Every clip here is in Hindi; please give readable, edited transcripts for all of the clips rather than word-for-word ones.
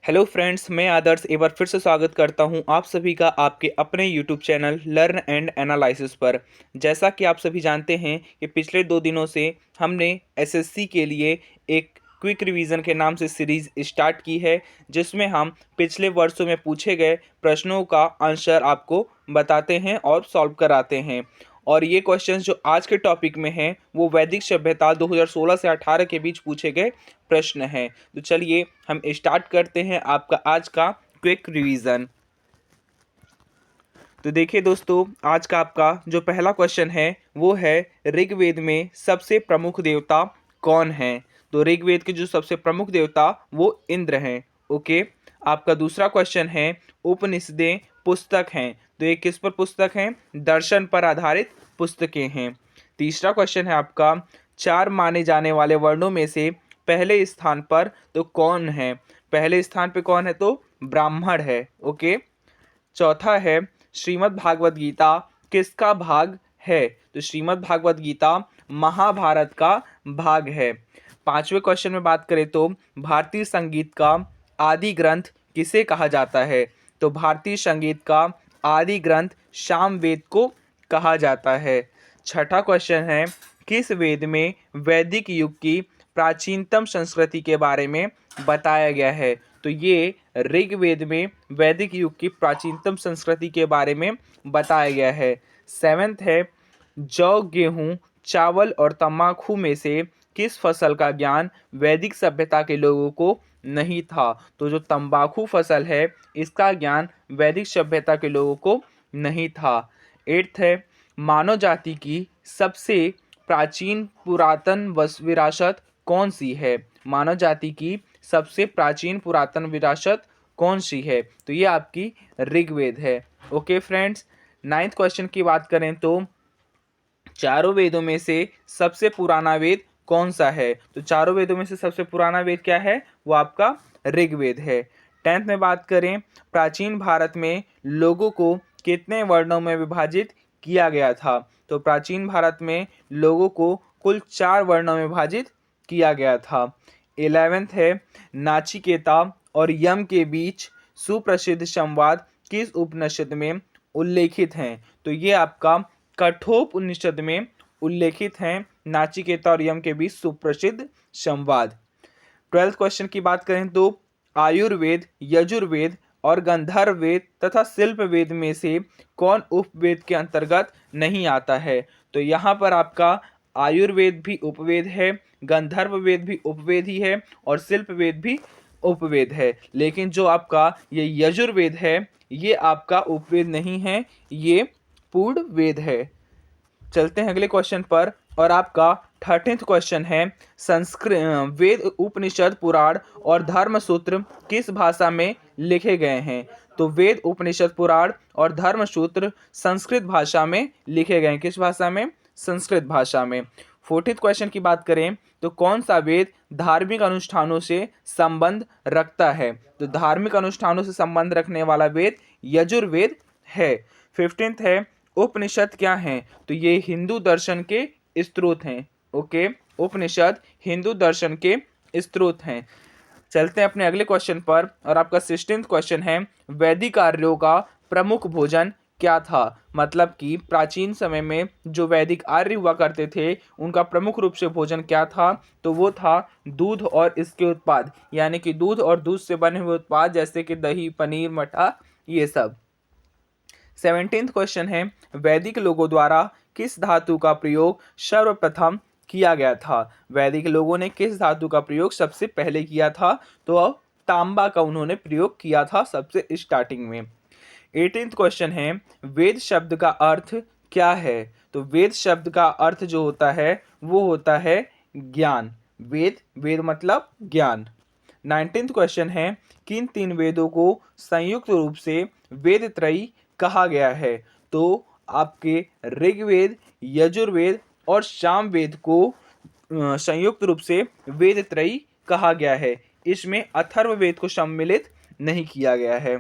हेलो फ्रेंड्स, मैं आदर्श एक बार फिर से स्वागत करता हूं आप सभी का आपके अपने YouTube channel learn and analysis पर। जैसा कि आप सभी जानते हैं कि पिछले 2 दिनों से हमने एसएससी के लिए एक क्विक रिवीजन के नाम से सीरीज स्टार्ट की है, जिसमें हम पिछले वर्षों में पूछे गए प्रश्नों का आंसर आपको बताते हैं और सॉल्व कराते हैं। और ये क्वेश्चंस जो आज के टॉपिक में हैं वो वैदिक सभ्यता 2016 से 18 के बीच पूछे गए प्रश्न हैं। तो चलिए हम स्टार्ट करते हैं आपका आज का क्विक रिवीजन। तो देखिए दोस्तों, आज का आपका जो पहला क्वेश्चन है वो है ऋग्वेद में सबसे प्रमुख देवता कौन है। तो ऋग्वेद के जो सबसे प्रमुख देवता वो इंद्र हैं। ओके। आपका दूसरा क्वेश्चन है उपनिषदें पुस्तक हैं, तो ये किस पर पुस्तक हैं? दर्शन पर आधारित पुस्तकें हैं। तीसरा क्वेश्चन है आपका चार माने जाने वाले वर्णों में से पहले स्थान पर तो कौन है? पहले स्थान पे कौन है? तो ब्राह्मण है। ओके। चौथा है श्रीमद् भागवत गीता किसका भाग है? तो श्रीमद् भागवत गीता महाभारत का भाग है। पांचवें क्वेश्चन में बात करें तो भारतीय संगीत का आदि ग्रंथ किसे कहा जाता है? तो भारतीय संगीत का आदि ग्रंथ सामवेद को कहा जाता है। छठा क्वेश्चन है किस वेद में वैदिक युग की प्राचीनतम संस्कृति के बारे में बताया गया है? तो ये ऋग्वेद में वैदिक युग की प्राचीनतम संस्कृति के बारे में बताया गया है। सेवेंथ है जौ, गेहूं, चावल और तंबाकू में से किस फसल का ज्ञान वैदिक सभ्यता के लोगों को नहीं था? तो जो तंबाकू फसल है इसका ज्ञान वैदिक सभ्यता के लोगों को नहीं था। एट्थ है मानव जाति की सबसे प्राचीन पुरातन विरासत कौन सी है? मानव जाति की सबसे प्राचीन पुरातन विरासत कौन सी है? तो ये आपकी ऋग्वेद है। Okay friends. नाइन्थ क्वेश्चन की बात करें तो चारों वेदों में से सबसे पुराना वेद कौन सा है? तो चारों वेदों में से सबसे पुराना वेद क्या है? वो आपका ऋग्वेद है। टेंथ में बात करें प्राचीन भारत में लोगों को कितने वर्णों में विभाजित किया गया था? तो प्राचीन भारत में लोगों को कुल 4 वर्णों में विभाजित किया गया था। 11th है नाचिकेता और यम के बीच सुप्रसिद्ध संवाद किस उपनिषद में उल्लेखित हैं? तो ये आपका कठोपनिषद में उल्लेखित हैं नाचिकेता और यम के बीच सुप्रसिद्ध संवाद। 12th क्वेश्चन की बात करें तो आयुर्वेद, यजुर्वेद और गंधर्व वेद तथा शिल्प वेद में से कौन उपवेद के अंतर्गत नहीं आता है? तो यहाँ पर आपका आयुर्वेद भी उपवेद है, गंधर्व वेद भी उपवेद ही है और शिल्प वेद भी उपवेद है। लेकिन जो आपका ये यजुर्वेद है ये आपका उपवेद नहीं है, ये पूर्ण वेद है। चलते हैं अगले क्वेश्चन पर। और आपका 13th क्वेश्चन है संस्कृत वेद, उपनिषद, पुराण और धर्मसूत्र किस भाषा में लिखे गए हैं? तो वेद, उपनिषद, पुराण और धर्मसूत्र संस्कृत भाषा में लिखे गए हैं। किस भाषा में? संस्कृत भाषा में। 14th क्वेश्चन की बात करें तो कौन सा वेद धार्मिक अनुष्ठानों से संबंध रखता है? तो धार्मिक अनुष्ठानों से संबंध रखने वाला वेद यजुर्वेद है। 15th है उपनिषद क्या हैं? तो ये हिंदू दर्शन के स्रोत हैं। ओके। उपनिषद हिंदू दर्शन के स्रोत हैं। चलते हैं अपने अगले क्वेश्चन पर। और आपका 16th क्वेश्चन है वैदिक आर्यों का प्रमुख भोजन क्या था? मतलब कि प्राचीन समय में जो वैदिक आर्य हुआ करते थे उनका प्रमुख रूप से भोजन क्या था? तो वो था दूध और इसके उत्पाद, यानी कि दूध और दूध से बने हुए उत्पाद जैसे कि दही, पनीर, मठा, ये सब। 17th क्वेश्चन है वैदिक लोगों द्वारा किस धातु का प्रयोग सर्वप्रथम किया गया था? वैदिक लोगों ने किस धातु का प्रयोग सबसे पहले किया था? तो तांबा का उन्होंने प्रयोग किया था सबसे स्टार्टिंग में। 18th क्वेश्चन है वेद शब्द का अर्थ क्या है? तो वेद शब्द का अर्थ जो होता है वो होता है ज्ञान। वेद, वेद मतलब ज्ञान। 19th क्वेश्चन है किन 3 वेदों को संयुक्त रूप से वेद त्रयी कहा गया है? तो आपके ऋग्वेद, यजुर्वेद और सामवेद को संयुक्त रूप से वेद त्रयी कहा गया है। इसमें अथर्ववेद को सम्मिलित नहीं किया गया है।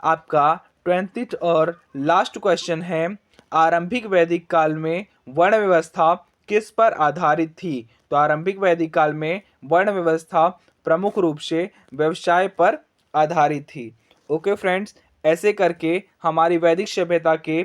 आपका 20th और लास्ट क्वेश्चन है आरंभिक वैदिक काल में वर्ण व्यवस्था किस पर आधारित थी? तो आरंभिक वैदिक काल में वर्ण व्यवस्था प्रमुख रूप से व्यवसाय पर आधारित थी। ओके फ्रेंड्स, ऐसे करके हमारी वैदिक सभ्यता के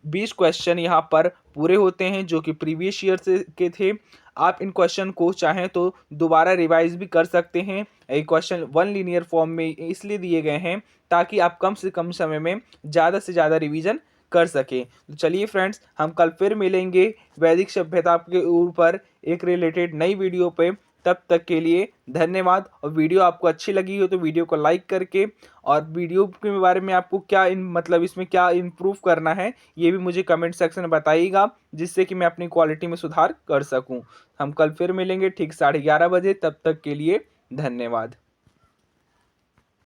20 क्वेश्चन यहाँ पर पूरे होते हैं जो कि प्रीवियस ईयर से के थे। आप इन क्वेश्चन को चाहें तो दोबारा रिवाइज भी कर सकते हैं। ये क्वेश्चन वन लीनियर फॉर्म में इसलिए दिए गए हैं ताकि आप कम से कम समय में ज़्यादा से ज़्यादा रिवीजन कर सकें। तो चलिए फ्रेंड्स, हम कल फिर मिलेंगे वैदिक सभ्यता के ऊपर एक रिलेटेड नई वीडियो पे। तब तक के लिए धन्यवाद। और वीडियो आपको अच्छी लगी हो तो वीडियो को लाइक करके, और वीडियो के बारे में आपको क्या मतलब इसमें क्या इम्प्रूव करना है ये भी मुझे कमेंट सेक्शन में बताइएगा, जिससे कि मैं अपनी क्वालिटी में सुधार कर सकूं। हम कल फिर मिलेंगे ठीक 11:30 बजे। तब तक के लिए धन्यवाद।